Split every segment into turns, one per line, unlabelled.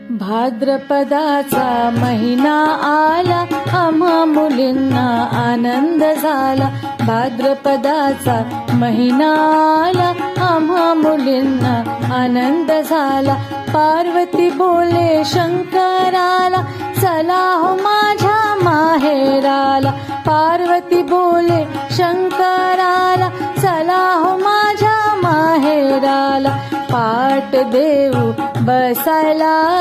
भाद्रपदाचा महिना आला, आम्हा मुलींना आनंद झाला. भाद्रपदाचा महिना आला, आम्हा मुलींना आनंद झाला. पार्वती बोले शंकराला, चला हो माझ्या माहेराला. पार्वती बोले शंकराला, चला हो माझ्या माहेराला. पाट देऊ बसायला,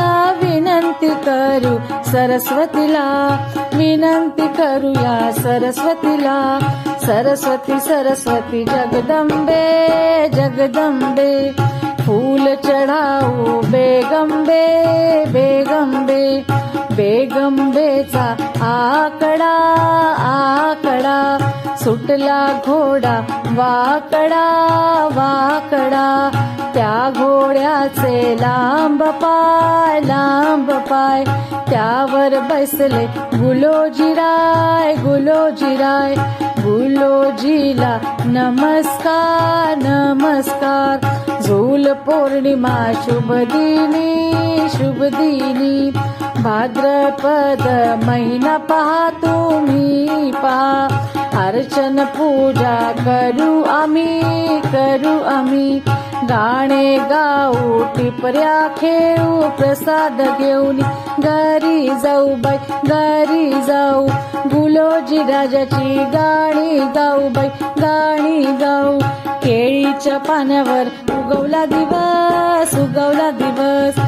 विनंती करू सरस्वतीला. विनंती करूया सरस्वतीला. सरस्वती सरस्वती जगदंबे जगदंबे. फूल चढाऊ बेगंबे बेगंबे. बेगंबेचा आकडा आकडा. सुटला घोडा वाकडा वाकडा. त्या घोड्याचे लांब पाय लांब पाय. त्यावर बसले गुलोजीराय गुलोजीराय. गुलोजीला नमस्कार नमस्कार. झूल पौर्णिमा शुभ दिनी शुभ दिनी. भाद्रपद महिना पहा तुम्ही पहा. अर्चन पूजा करू आम्ही. गाणे गाऊ टिपऱ्या खेळू प्रसाद घेऊन घरी जाऊ बाई घरी जाऊ. गुलोजी राजाची गाणी गाऊ बाई गाणी गाऊ. केळीच्या पानावर उगवला दिवस उगवला दिवस.